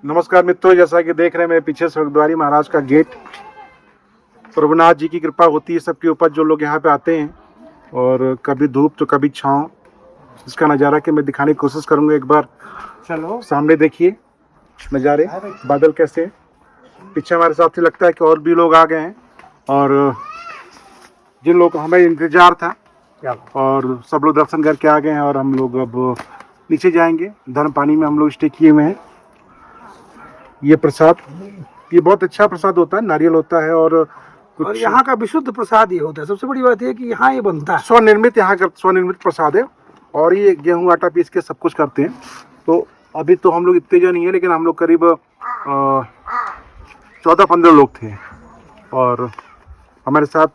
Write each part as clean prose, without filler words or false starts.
नमस्कार मित्रों, जैसा कि देख रहे हैं मेरे पीछे स्वर्गद्वारी महाराज का गेट। प्रभुनाथ जी की कृपा होती है सबके ऊपर जो लोग यहाँ पे आते हैं, और कभी धूप तो कभी छाँव। इसका नज़ारा कि मैं दिखाने की कोशिश करूँगा। एक बार चलो सामने देखिए नज़ारे, बादल कैसे हैं। पीछे हमारे साथ ही लगता है कि और भी लोग आ गए हैं, और जिन लोग को हमें इंतजार था और सब लोग दर्शन करके आ गए हैं। और हम लोग अब नीचे जाएंगे। धर्म पानी में हम लोग स्टे किए हुए हैं। ये प्रसाद, ये बहुत अच्छा प्रसाद होता है, नारियल होता है और यहाँ का विशुद्ध प्रसाद ये होता है। सबसे बड़ी बात ये है कि यहाँ ये बनता है, स्वनिर्मित, यहाँ का स्वनिर्मित प्रसाद है। और ये गेहूं आटा पीस के सब कुछ करते हैं। तो अभी तो हम लोग इतने जन नहीं है, लेकिन हम लोग करीब 14-15 लोग थे। और हमारे साथ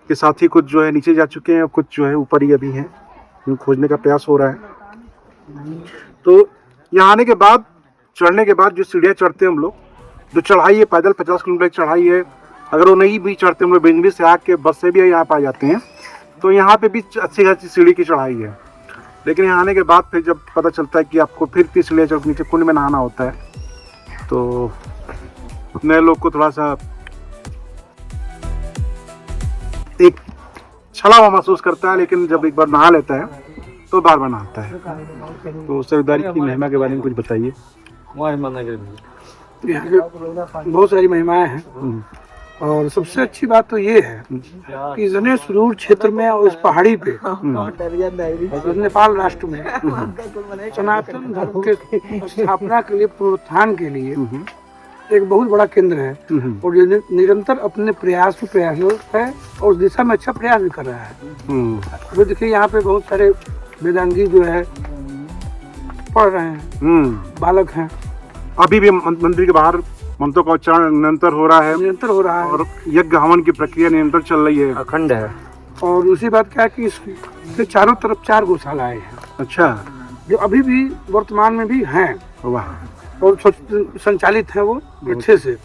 के साथी कुछ जो है नीचे जा चुके हैं, और कुछ जो है ऊपर ही अभी हैं। खोजने का प्रयास हो रहा है। तो यहाँ आने के बाद, चढ़ने के बाद जो सीढ़ियाँ चढ़ते हैं हम लोग, जो चढ़ाई है पैदल 50 किलोमीटर की चढ़ाई है। अगर वो नहीं भी चढ़ते, हम लोग बेंगली से आके बस से भी यहाँ पे आ जाते हैं, तो यहाँ पे भी अच्छी खासी सीढ़ी की चढ़ाई है। लेकिन यहाँ आने के बाद फिर जब पता चलता है कि आपको फिर 30 सीढ़ियाँ चढ़ नीचे कुंड में नहाना होता है, तो नए लोग को थोड़ा सा एक छला हुआ महसूस करता है। लेकिन जब एक बार नहा लेता है तो बार बार नहाता है। तो स्वर्गद्वारी की महिमा के बारे में कुछ बताइए। यहाँ के बहुत सारी महिमाएं हैं, और सबसे अच्छी बात तो ये है कि इतने सुदूर क्षेत्र में और इस पहाड़ी पे, नेपाल राष्ट्र में सनातन धर्म के स्थापना के लिए, पुनरुत्थान के लिए एक बहुत बड़ा केंद्र है। और जो निरंतर अपने प्रयासों है और उस दिशा में अच्छा प्रयास भी कर रहा है। तो देखिए यहाँ पे बहुत सारे वेदांगी जो है पढ़ रहे हैं, बालक हैं। अभी भी मंदिर के बाहर मंत्रों का उच्चारण निरंतर हो रहा है, और यज्ञ हवन की प्रक्रिया निरंतर चल रही है, अखंड है। और दूसरी बात क्या है कि इसके चारों तरफ 4 गौशालाएं हैं। अच्छा, जो अभी भी वर्तमान में भी हैं। वाह। और संचालित है वो अच्छे से,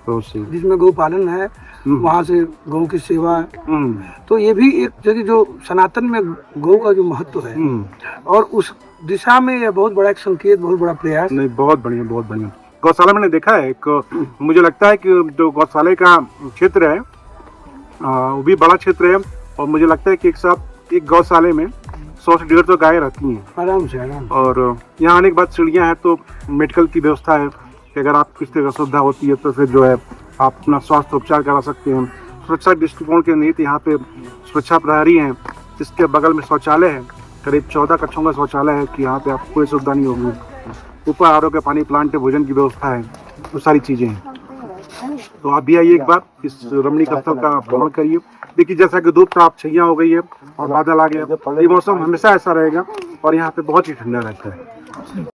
जिसमें गौ पालन है, वहाँ से गौ की सेवा। तो ये भी एक जगह जो सनातन में गौ का जो महत्व है, और उस दिशा में यह बहुत बड़ा एक संकेत, बहुत बड़ा प्रयास। नहीं, बहुत बढ़िया, बहुत बढ़िया। गौशाला मैंने देखा है एक, मुझे लगता है कि जो गौशाला का क्षेत्र है वो भी बड़ा क्षेत्र है। और मुझे लगता है कि एक साथ एक गौशाले में 100 से 150 गायें रहती हैं आराम से। और यहाँ आने के बाद सीढ़ियाँ हैं, तो मेडिकल की व्यवस्था है कि अगर आप किसी तरह असुविधा होती है तो फिर जो है आप अपना स्वास्थ्य उपचार करा सकते हैं। सुरक्षा दृष्टिकोण के निमित्त यहाँ पे सुरक्षा प्रहरी हैं, जिसके बगल में शौचालय है। करीब 14 कक्षों का शौचालय है कि यहाँ पे आपको कोई सुविधा नहीं होगी। ऊपर आरोग्य पानी प्लांट है, भोजन की व्यवस्था है, तो सारी चीज़ें हैं। तो आप भी आइए एक बार, इस रमणीक स्थल का भ्रमण करिए। देखिए जैसा कि धूप ताप छैया हो गई है और बादल आ गया, ये मौसम हमेशा ऐसा रहेगा और यहाँ पे बहुत ही ठंडा रहता है।